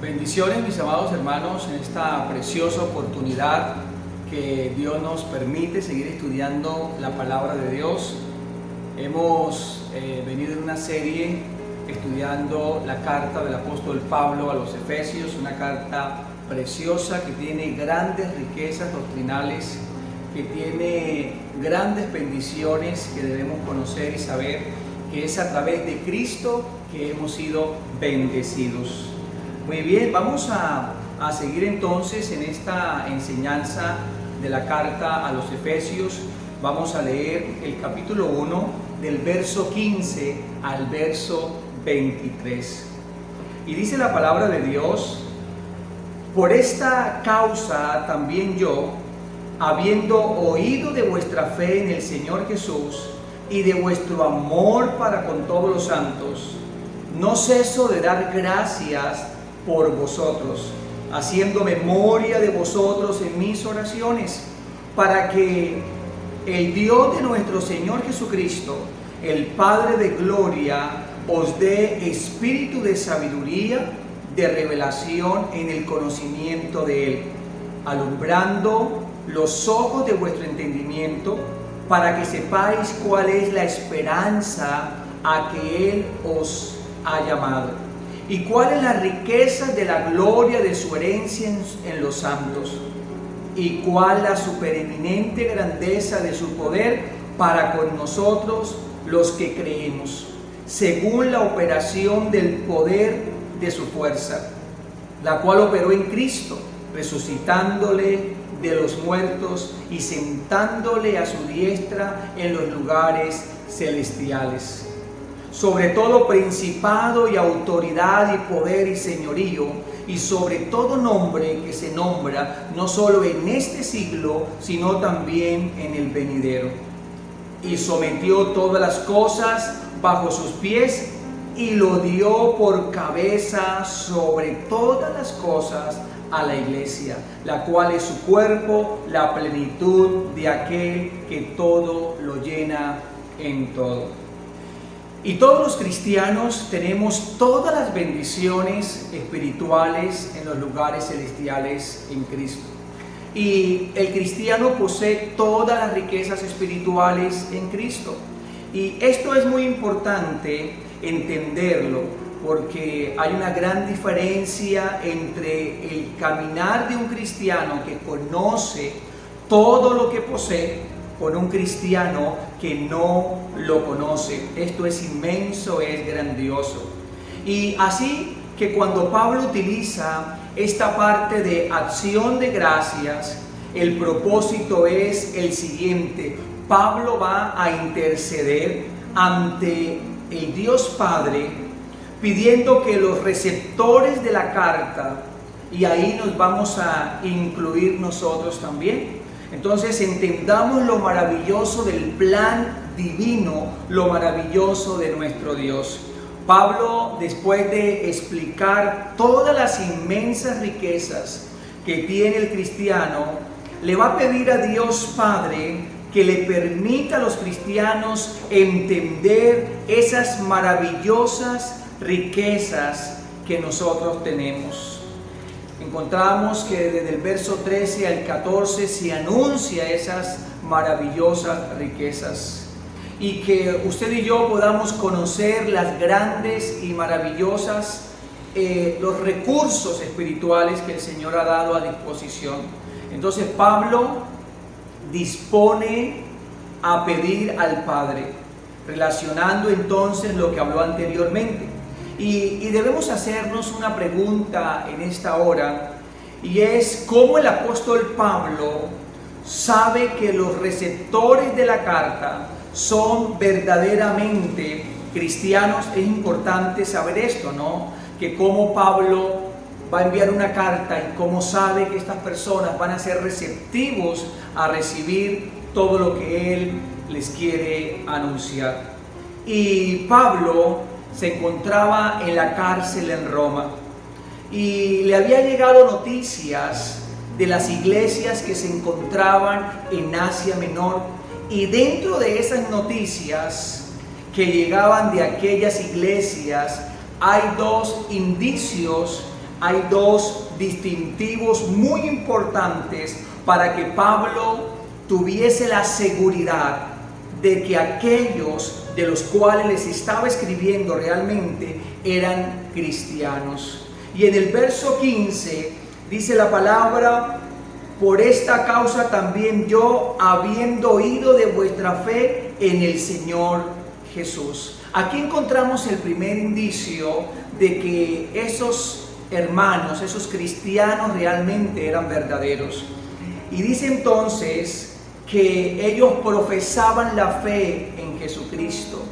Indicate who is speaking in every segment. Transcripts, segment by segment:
Speaker 1: Bendiciones, mis amados hermanos, en esta preciosa oportunidad que Dios nos permite seguir estudiando la palabra de Dios. Hemos venido en una serie estudiando la carta del apóstol Pablo a los Efesios, una carta preciosa que tiene grandes riquezas doctrinales, que tiene grandes bendiciones que debemos conocer y saber que es a través de Cristo que hemos sido bendecidos. Muy bien, vamos a seguir entonces en esta enseñanza de la carta a los Efesios. Vamos a leer el capítulo 1 del verso 15 al verso 23. Y dice la palabra de Dios: por esta causa también yo, habiendo oído de vuestra fe en el Señor Jesús y de vuestro amor para con todos los santos, no ceso de dar gracias por vosotros, haciendo memoria de vosotros en mis oraciones, para que el Dios de nuestro Señor Jesucristo, el Padre de gloria, os dé espíritu de sabiduría, de revelación en el conocimiento de Él, alumbrando los ojos de vuestro entendimiento, para que sepáis cuál es la esperanza a que Él os ha llamado, y cuál es la riqueza de la gloria de su herencia en los santos, y cuál la supereminente grandeza de su poder para con nosotros los que creemos, según la operación del poder de su fuerza, la cual operó en Cristo, resucitándole de los muertos y sentándole a su diestra en los lugares celestiales, sobre todo principado y autoridad y poder y señorío, y sobre todo nombre que se nombra, no solo en este siglo, sino también en el venidero. Y sometió todas las cosas bajo sus pies, y lo dio por cabeza sobre todas las cosas a la iglesia, la cual es su cuerpo, la plenitud de aquel que todo lo llena en todo. Y todos los cristianos tenemos todas las bendiciones espirituales en los lugares celestiales en Cristo. Y el cristiano posee todas las riquezas espirituales en Cristo. Y esto es muy importante entenderlo, porque hay una gran diferencia entre el caminar de un cristiano que conoce todo lo que posee con un cristiano que no lo conoce. Esto es inmenso, es grandioso. Y así que cuando Pablo utiliza esta parte de acción de gracias, el propósito es el siguiente: Pablo va a interceder ante el Dios Padre, pidiendo que los receptores de la carta, y ahí nos vamos a incluir nosotros también, entonces entendamos lo maravilloso del plan divino, lo maravilloso de nuestro Dios. Pablo, después de explicar todas las inmensas riquezas que tiene el cristiano, le va a pedir a Dios Padre que le permita a los cristianos entender esas maravillosas riquezas que nosotros tenemos. Encontramos que desde el verso 13 al 14 se anuncia esas maravillosas riquezas, y que usted y yo podamos conocer las grandes y maravillosas los recursos espirituales que el Señor ha dado a disposición. Entonces Pablo dispone a pedir al Padre, relacionando entonces lo que habló anteriormente. Y debemos hacernos una pregunta en esta hora, y es: ¿cómo el apóstol Pablo sabe que los receptores de la carta son verdaderamente cristianos? Es importante saber esto, ¿no? Que cómo Pablo va a enviar una carta y cómo sabe que estas personas van a ser receptivos a recibir todo lo que él les quiere anunciar. Y Pablo se encontraba en la cárcel en Roma, y le había llegado noticias de las iglesias que se encontraban en Asia Menor, y dentro de esas noticias que llegaban de aquellas iglesias hay dos indicios hay dos distintivos muy importantes para que Pablo tuviese la seguridad de que aquellos de los cuales les estaba escribiendo realmente eran cristianos. Y en el verso 15 dice la palabra: por esta causa también yo, habiendo oído de vuestra fe en el Señor Jesús. Aquí encontramos el primer indicio de que esos hermanos, esos cristianos realmente eran verdaderos. Y dice entonces que ellos profesaban la fe en Jesucristo.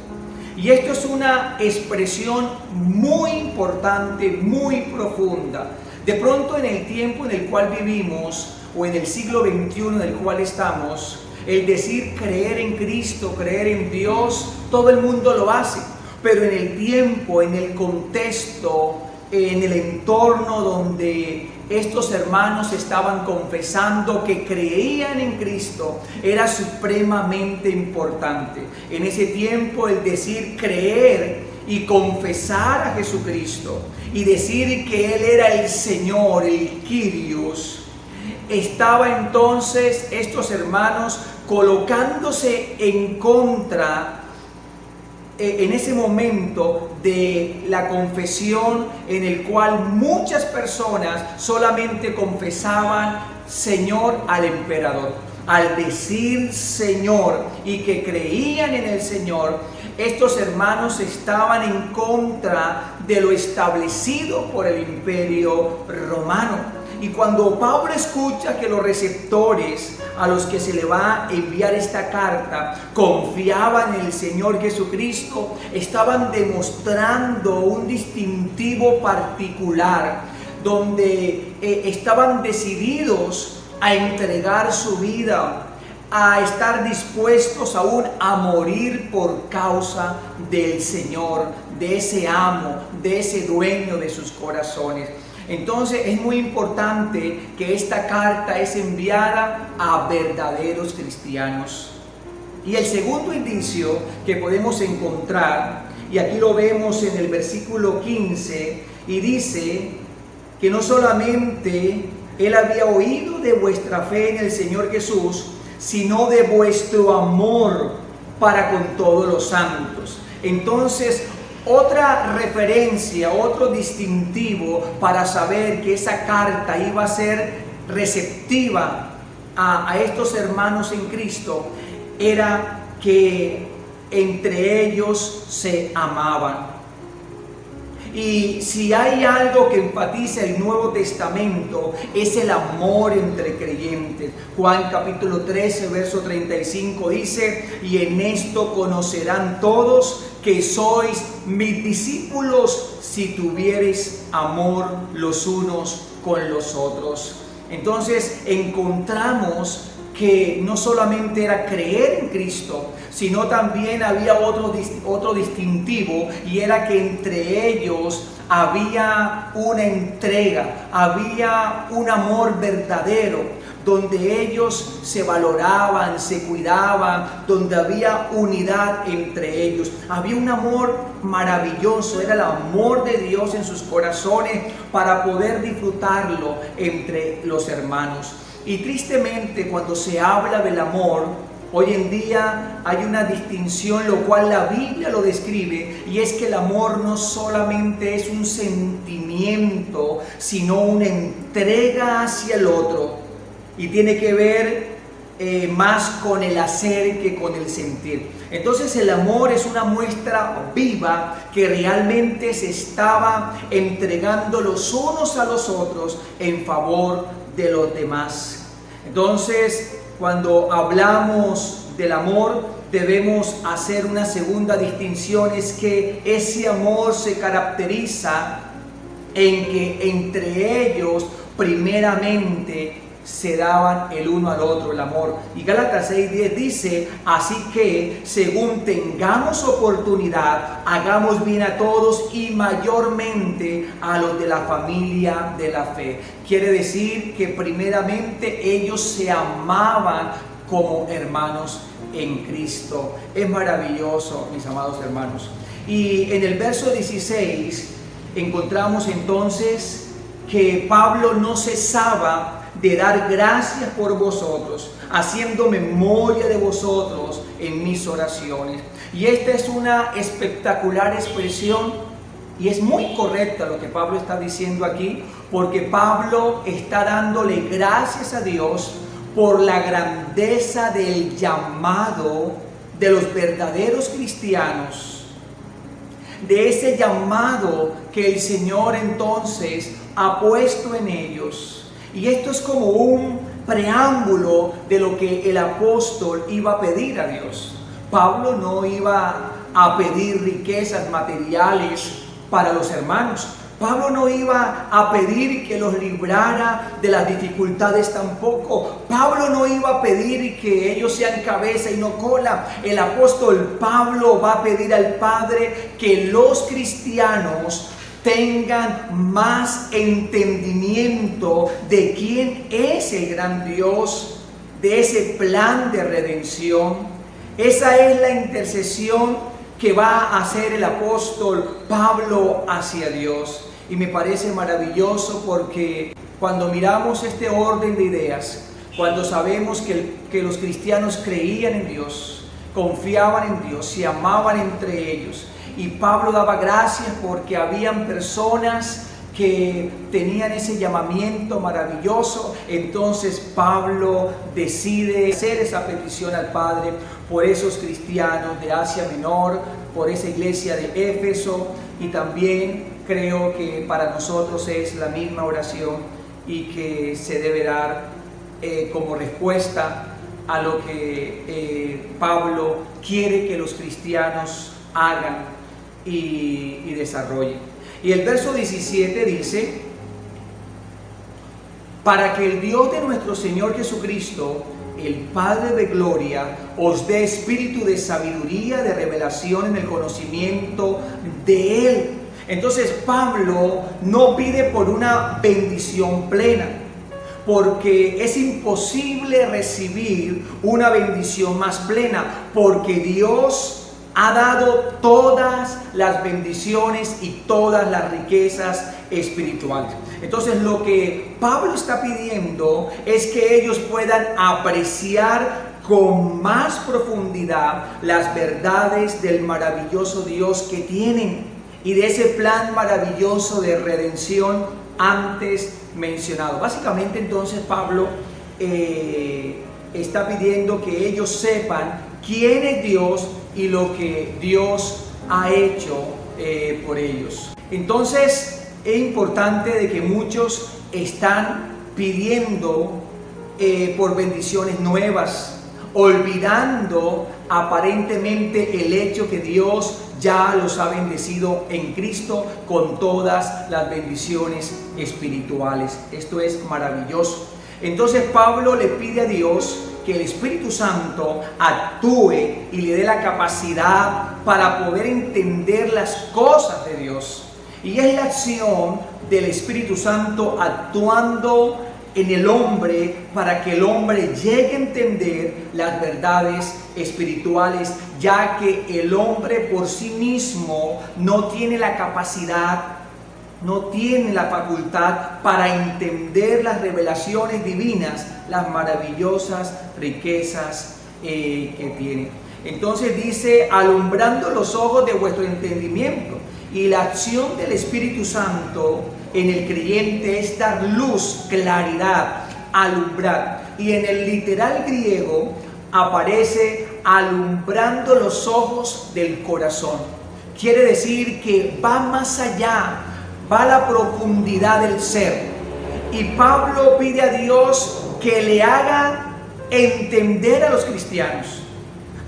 Speaker 1: Y esto es una expresión muy importante, muy profunda. De pronto, en el tiempo en el cual vivimos, o en el siglo XXI en el cual estamos, el decir creer en Cristo, creer en Dios, todo el mundo lo hace. Pero en el tiempo, en el contexto, en el entorno donde estos hermanos estaban confesando que creían en Cristo, era supremamente importante. En ese tiempo, el decir creer y confesar a Jesucristo y decir que Él era el Señor, el Kyrios, estaba entonces estos hermanos colocándose en contra en ese momento de la confesión, en el cual muchas personas solamente confesaban Señor al emperador. Al decir Señor y que creían en el Señor, estos hermanos estaban en contra de lo establecido por el Imperio Romano. Y cuando Pablo escucha que los receptores a los que se le va a enviar esta carta confiaban en el Señor Jesucristo, estaban demostrando un distintivo particular, donde estaban decididos a entregar su vida, a estar dispuestos aún a morir por causa del Señor, de ese amo, de ese dueño de sus corazones. Entonces es muy importante que esta carta es enviada a verdaderos cristianos. Y el segundo indicio que podemos encontrar, y aquí lo vemos en el versículo 15, y dice que no solamente él había oído de vuestra fe en el Señor Jesús, sino de vuestro amor para con todos los santos. Entonces, otra referencia, otro distintivo para saber que esa carta iba a ser receptiva a estos hermanos en Cristo, era que entre ellos se amaban. Y si hay algo que enfatiza el Nuevo Testamento, es el amor entre creyentes. Juan capítulo 13, verso 35 dice: y en esto conocerán todos que sois mis discípulos, si tuviereis amor los unos con los otros. Entonces encontramos que no solamente era creer en Cristo, sino también había otro distintivo, y era que entre ellos había una entrega, había un amor verdadero, donde ellos se valoraban, se cuidaban, donde había unidad entre ellos. Había un amor maravilloso, era el amor de Dios en sus corazones para poder disfrutarlo entre los hermanos. Y tristemente, cuando se habla del amor, hoy en día hay una distinción, lo cual la Biblia lo describe, y es que el amor no solamente es un sentimiento, sino una entrega hacia el otro, y tiene que ver más con el hacer que con el sentir. Entonces el amor es una muestra viva que realmente se estaba entregando los unos a los otros en favor de los demás. Entonces, cuando hablamos del amor, debemos hacer una segunda distinción: es que ese amor se caracteriza en que entre ellos primeramente se daban el uno al otro el amor. Y Gálatas 6:10 dice: así que según tengamos oportunidad, hagamos bien a todos, y mayormente a los de la familia de la fe. Quiere decir que primeramente ellos se amaban como hermanos en Cristo. Es maravilloso, mis amados hermanos. Y en el verso 16 encontramos entonces que Pablo no cesaba de dar gracias por vosotros, haciendo memoria de vosotros en mis oraciones. Y esta es una espectacular expresión y es muy correcta lo que Pablo está diciendo aquí, porque Pablo está dándole gracias a Dios por la grandeza del llamado de los verdaderos cristianos, de ese llamado que el Señor entonces ha puesto en ellos. Y esto es como un preámbulo de lo que el apóstol iba a pedir a Dios. Pablo no iba a pedir riquezas materiales para los hermanos. Pablo no iba a pedir que los librara de las dificultades tampoco. Pablo no iba a pedir que ellos sean cabeza y no cola. El apóstol Pablo va a pedir al Padre que los cristianos tengan más entendimiento de quién es el gran Dios, de ese plan de redención. Esa es la intercesión que va a hacer el apóstol Pablo hacia Dios. Y me parece maravilloso porque cuando miramos este orden de ideas, cuando sabemos que los cristianos creían en Dios, confiaban en Dios, se amaban entre ellos, y Pablo daba gracias porque habían personas que tenían ese llamamiento maravilloso, entonces Pablo decide hacer esa petición al Padre por esos cristianos de Asia Menor, por esa iglesia de Éfeso, y también creo que para nosotros es la misma oración y que se debe dar como respuesta a lo que Pablo quiere que los cristianos hagan y desarrollen. Y el verso 17 dice: para que el Dios de nuestro Señor Jesucristo, el Padre de gloria, os dé espíritu de sabiduría, de revelación en el conocimiento de Él. Entonces Pablo no pide por una bendición plena, porque es imposible recibir una bendición más plena, porque Dios ha dado todas las bendiciones y todas las riquezas espirituales. Entonces lo que Pablo está pidiendo es que ellos puedan apreciar con más profundidad las verdades del maravilloso Dios que tienen y de ese plan maravilloso de redención antes mencionado. Básicamente entonces Pablo está pidiendo que ellos sepan quién es Dios y lo que Dios ha hecho por ellos. Entonces es importante de que muchos están pidiendo por bendiciones nuevas, olvidando aparentemente el hecho que Dios ya los ha bendecido en Cristo con todas las bendiciones espirituales. Esto es maravilloso. Entonces Pablo le pide a Dios que el Espíritu Santo actúe y le dé la capacidad para poder entender las cosas de Dios. Y es la acción del Espíritu Santo actuando en el hombre para que el hombre llegue a entender las verdades espirituales, ya que el hombre por sí mismo no tiene la capacidad, no tiene la facultad para entender las revelaciones divinas, las maravillosas riquezas que tiene. Entonces dice: alumbrando los ojos de vuestro entendimiento. Y la acción del Espíritu Santo en el creyente es dar luz, claridad, alumbrar. Y en el literal griego aparece alumbrando los ojos del corazón. Quiere decir que va más allá, va a la profundidad del ser. Y Pablo pide a Dios que le haga entender a los cristianos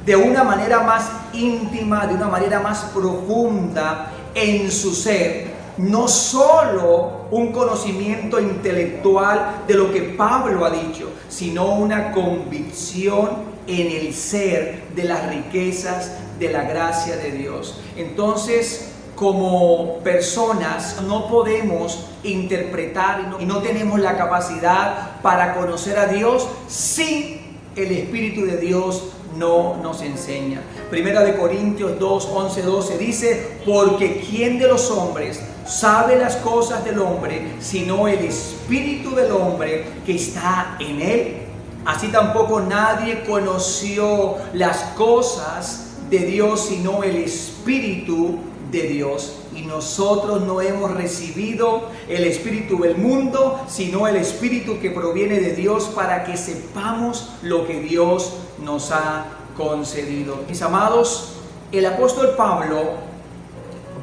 Speaker 1: de una manera más íntima, de una manera más profunda en su ser, no solo un conocimiento intelectual de lo que Pablo ha dicho, sino una convicción en el ser de las riquezas de la gracia de Dios. Entonces, como personas no podemos interpretar y no tenemos la capacidad para conocer a Dios si el Espíritu de Dios no nos enseña. Primera de Corintios 2, 11, 12 dice: porque ¿quién de los hombres sabe las cosas del hombre, sino el espíritu del hombre que está en él. Así tampoco nadie conoció las cosas de Dios, sino el espíritu de Dios. Y nosotros no hemos recibido el espíritu del mundo, sino el espíritu que proviene de Dios, para que sepamos lo que Dios nos ha concedido. Mis amados, el apóstol Pablo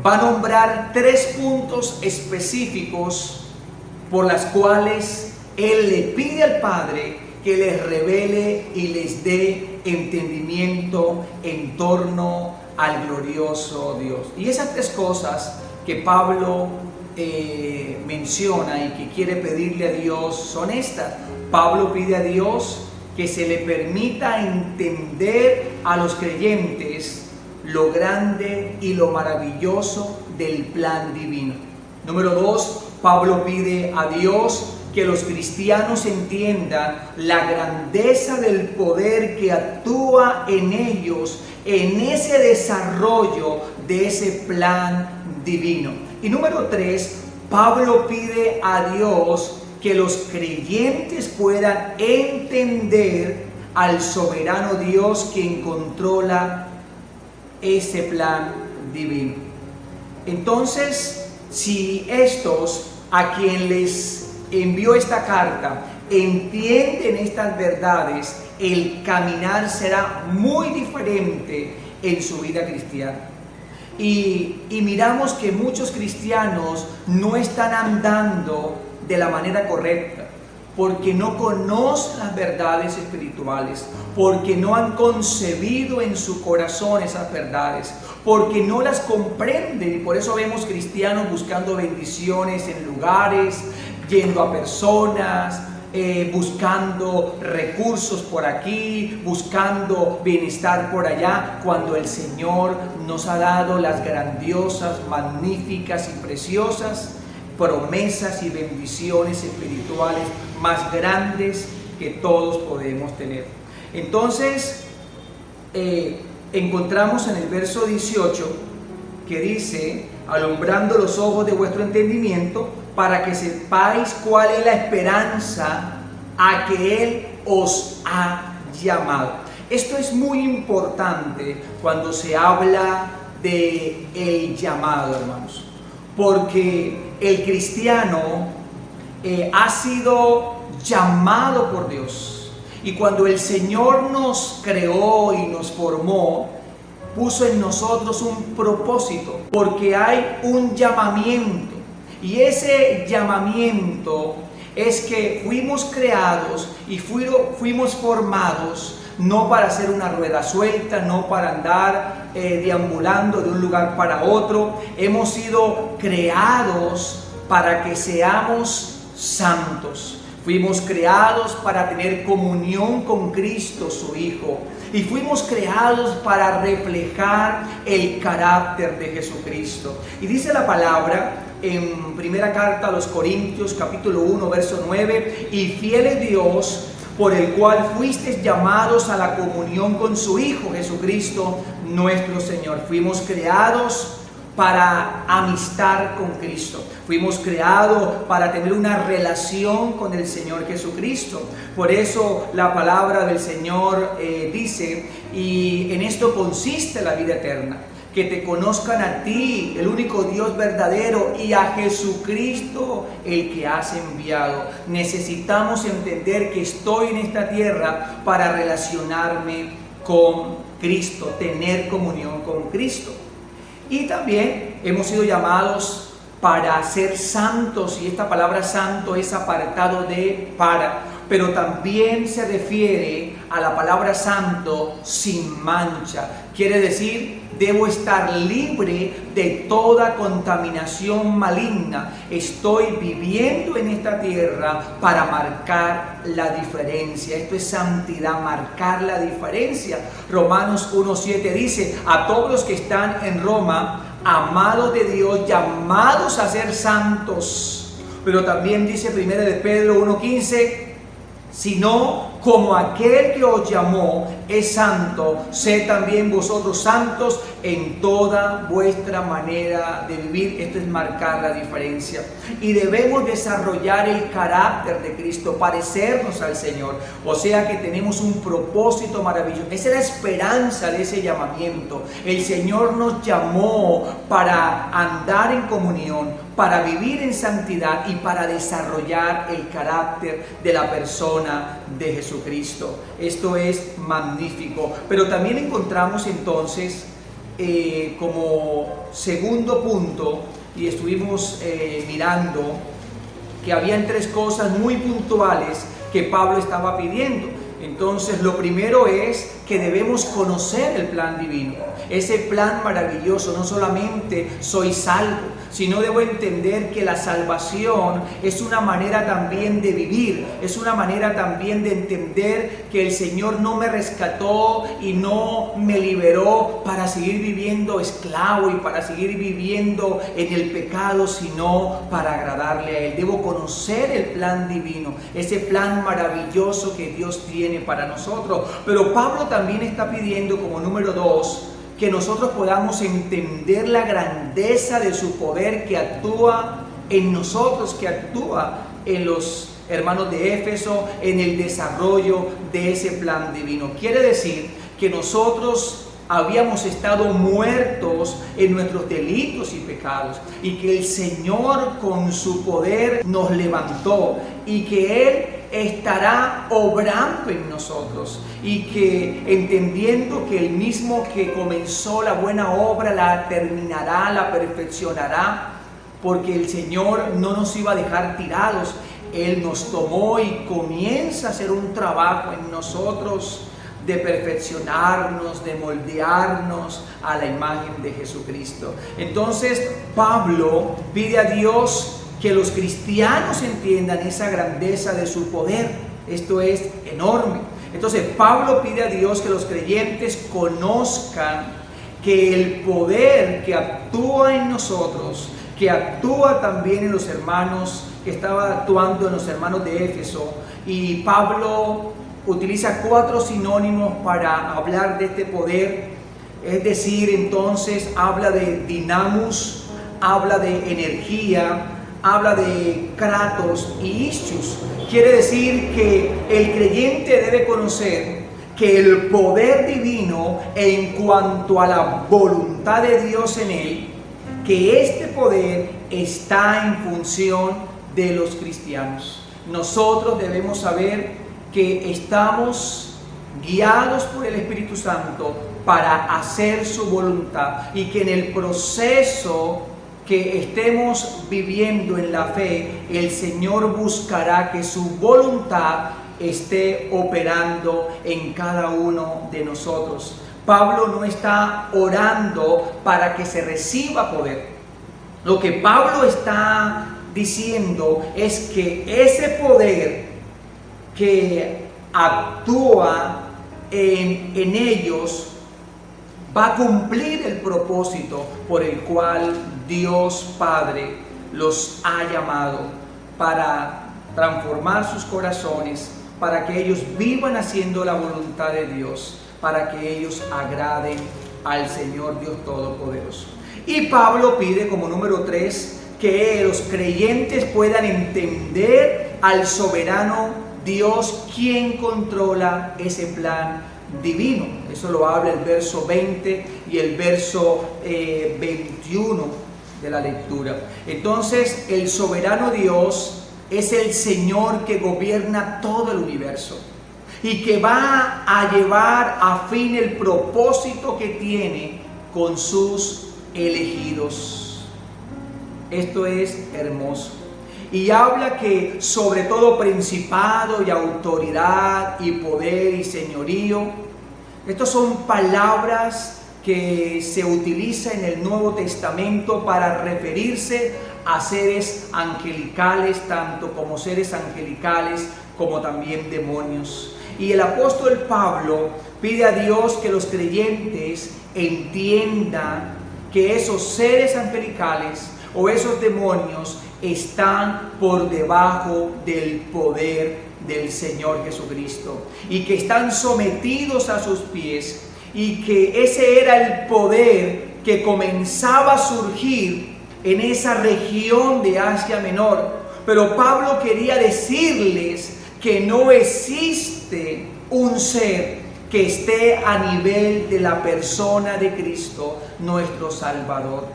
Speaker 1: va a nombrar 3 puntos específicos por las cuales él le pide al Padre que les revele y les dé entendimiento en torno al glorioso Dios. Y esas 3 cosas que Pablo menciona y que quiere pedirle a Dios son estas. Pablo pide a Dios que se le permita entender a los creyentes lo grande y lo maravilloso del plan divino. Número 2, Pablo pide a Dios que los cristianos entiendan la grandeza del poder que actúa en ellos, en ese desarrollo de ese plan divino. Y número 3, Pablo pide a Dios que los creyentes puedan entender al soberano Dios quien controla ese plan divino. Entonces, si estos a quien les envió esta carta entienden estas verdades, el caminar será muy diferente en su vida cristiana. Y miramos que muchos cristianos no están andando de la manera correcta, porque no conocen las verdades espirituales, porque no han concebido en su corazón esas verdades, porque no las comprenden. Y por eso vemos cristianos buscando bendiciones en lugares, yendo a personas, buscando recursos por aquí, buscando bienestar por allá, cuando el Señor nos ha dado las grandiosas, magníficas y preciosas promesas y bendiciones espirituales más grandes que todos podemos tener. Entonces, encontramos en el verso 18 que dice: alumbrando los ojos de vuestro entendimiento, para que sepáis cuál es la esperanza a que Él os ha llamado. Esto es muy importante cuando se habla de el llamado, hermanos, porque el cristiano ha sido llamado por Dios, y cuando el Señor nos creó y nos formó, puso en nosotros un propósito, porque hay un llamamiento. Y ese llamamiento es que fuimos creados y fuimos formados no para hacer una rueda suelta, no para andar deambulando de un lugar para otro. Hemos sido creados para que seamos santos. Fuimos creados para tener comunión con Cristo, su Hijo. Y fuimos creados para reflejar el carácter de Jesucristo. Y dice la palabra en primera carta a los Corintios, capítulo 1, verso 9: y fiel es Dios, por el cual fuisteis llamados a la comunión con su Hijo Jesucristo, nuestro Señor. Fuimos creados para amistad con Cristo. Fuimos creados para tener una relación con el Señor Jesucristo. Por eso la palabra del Señor dice: y en esto consiste la vida eterna, que te conozcan a ti, el único Dios verdadero, y a Jesucristo, el que has enviado. Necesitamos entender que estoy en esta tierra para relacionarme con Cristo, tener comunión con Cristo. Y también hemos sido llamados para ser santos, y esta palabra santo es apartado de para, pero también se refiere a la palabra santo sin mancha. Quiere decir, debo estar libre de toda contaminación maligna. Estoy viviendo en esta tierra para marcar la diferencia. Esto es santidad, marcar la diferencia. Romanos 1:7 dice: a todos los que están en Roma, amados de Dios, llamados a ser santos. Pero también dice 1 de Pedro 1:15: sino como aquel que os llamó es santo, sed también vosotros santos en toda vuestra manera de vivir. Esto es marcar la diferencia. Y debemos desarrollar el carácter de Cristo, parecernos al Señor. O sea que tenemos un propósito maravilloso. Esa es la esperanza de ese llamamiento. El Señor nos llamó para andar en comunión, para vivir en santidad y para desarrollar el carácter de la persona de Jesucristo. Esto es magnífico. Pero también encontramos entonces como segundo punto, y estuvimos mirando que habían tres cosas muy puntuales que Pablo estaba pidiendo. Entonces, lo primero es que debemos conocer el plan divino, ese plan maravilloso. No solamente soy salvo, sino debo entender que la salvación es una manera también de vivir, es una manera también de entender que el Señor no me rescató y no me liberó para seguir viviendo esclavo y para seguir viviendo en el pecado, sino para agradarle a Él. Debo conocer el plan divino, ese plan maravilloso que Dios tiene para nosotros. Pero Pablo también está pidiendo como número 2 que nosotros podamos entender la grandeza de su poder que actúa en nosotros, que actúa en los hermanos de Éfeso, en el desarrollo de ese plan divino. Quiere decir que nosotros habíamos estado muertos en nuestros delitos y pecados, y que el Señor con su poder nos levantó, y que Él estará obrando en nosotros, y que entendiendo que el mismo que comenzó la buena obra la terminará, la perfeccionará, porque el Señor no nos iba a dejar tirados. Él nos tomó y comienza a hacer un trabajo en nosotros de perfeccionarnos, de moldearnos a la imagen de Jesucristo. Entonces Pablo pide a Dios que los cristianos entiendan esa grandeza de su poder. Esto es enorme. Entonces Pablo pide a Dios que los creyentes conozcan que el poder que actúa en nosotros, que actúa también en los hermanos, que estaba actuando en los hermanos de Éfeso, y Pablo utiliza 4 sinónimos para hablar de este poder. Es decir, entonces habla de dinamus, habla de energía, habla de kratos y ischius. Quiere decir que el creyente debe conocer que el poder divino en cuanto a la voluntad de Dios en él, que este poder está en función de los cristianos. Nosotros debemos saber que estamos guiados por el Espíritu Santo para hacer su voluntad, y que en el proceso que estemos viviendo en la fe, el Señor buscará que su voluntad esté operando en cada uno de nosotros. Pablo no está orando para que se reciba poder. Lo que Pablo está diciendo es que ese poder que actúa en ellos va a cumplir el propósito por el cual Dios Padre los ha llamado, para transformar sus corazones, para que ellos vivan haciendo la voluntad de Dios, para que ellos agraden al Señor Dios Todopoderoso. Y Pablo pide como número 3 que los creyentes puedan entender al soberano Dios, quien controla ese plan divino. Eso lo habla el verso 20 y el verso 21 de la lectura. Entonces, el soberano Dios es el Señor que gobierna todo el universo y que va a llevar a fin el propósito que tiene con sus elegidos. Esto es hermoso. Y habla que sobre todo principado y autoridad y poder y señorío. Estas son palabras que se utilizan en el Nuevo Testamento para referirse a seres angelicales, tanto como seres angelicales como también demonios. Y el apóstol Pablo pide a Dios que los creyentes entiendan que esos seres angelicales o esos demonios están por debajo del poder del Señor Jesucristo y que están sometidos a sus pies, y que ese era el poder que comenzaba a surgir en esa región de Asia Menor. Pero Pablo quería decirles que no existe un ser que esté a nivel de la persona de Cristo, nuestro Salvador.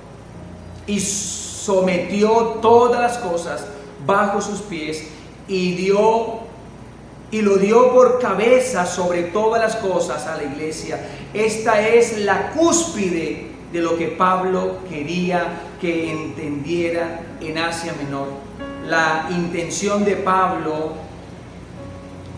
Speaker 1: Y sometió todas las cosas bajo sus pies y lo dio por cabeza sobre todas las cosas a la iglesia. Esta es la cúspide de lo que Pablo quería que entendiera en Asia Menor. La intención de Pablo,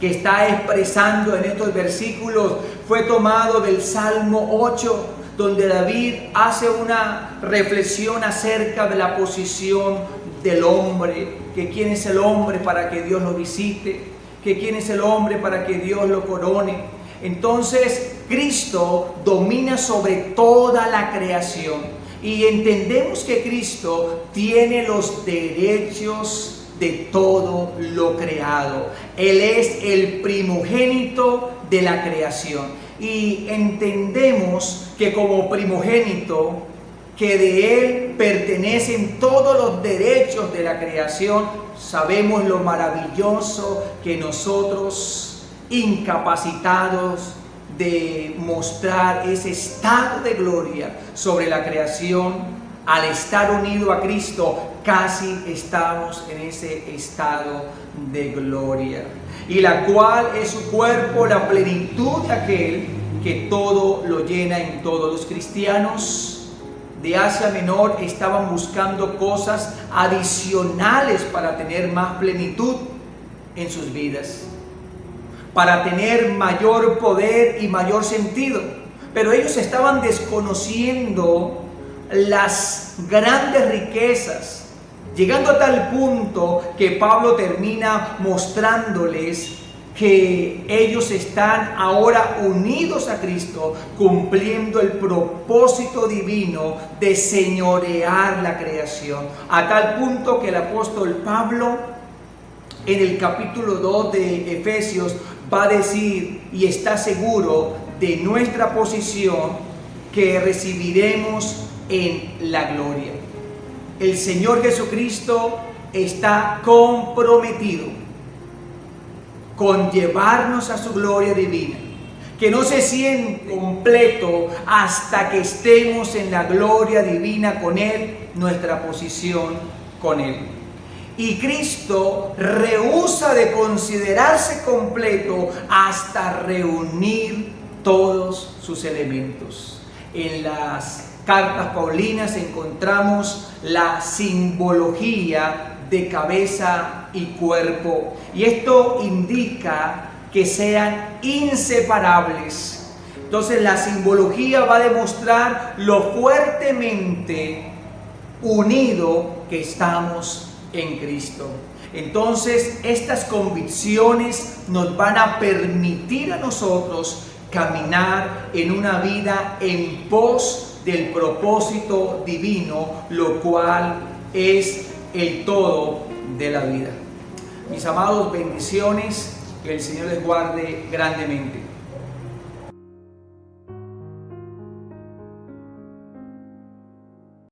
Speaker 1: que está expresando en estos versículos, fue tomado del Salmo 8, donde David hace una reflexión acerca de la posición del hombre, que quién es el hombre para que Dios lo visite, que quién es el hombre para que Dios lo corone. Entonces Cristo domina sobre toda la creación y entendemos que Cristo tiene los derechos de todo lo creado. Él es el primogénito de la creación y entendemos que como primogénito, que de Él pertenecen todos los derechos de la creación. Sabemos lo maravilloso que nosotros, incapacitados de mostrar ese estado de gloria sobre la creación, al estar unido a Cristo, casi estamos en ese estado de gloria, y la cual es su cuerpo, la plenitud de aquel que todo lo llena en todos. Los cristianos de Asia Menor estaban buscando cosas adicionales para tener más plenitud en sus vidas, para tener mayor poder y mayor sentido, pero ellos estaban desconociendo las grandes riquezas, llegando a tal punto que Pablo termina mostrándoles que ellos están ahora unidos a Cristo, cumpliendo el propósito divino de señorear la creación, a tal punto que el apóstol Pablo en el capítulo 2 de Efesios va a decir y está seguro de nuestra posición que recibiremos en la gloria. El Señor Jesucristo está comprometido con llevarnos a su gloria divina, que no se siente completo hasta que estemos en la gloria divina con Él, nuestra posición con Él. Y Cristo rehúsa de considerarse completo hasta reunir todos sus elementos. En las cartas paulinas encontramos la simbología de cabeza y cuerpo, y esto indica que sean inseparables. Entonces la simbología va a demostrar lo fuertemente unido que estamos en Cristo. Entonces estas convicciones nos van a permitir a nosotros caminar en una vida en pos del propósito divino, lo cual es el todo de la vida. Mis amados, bendiciones, que el Señor les guarde grandemente.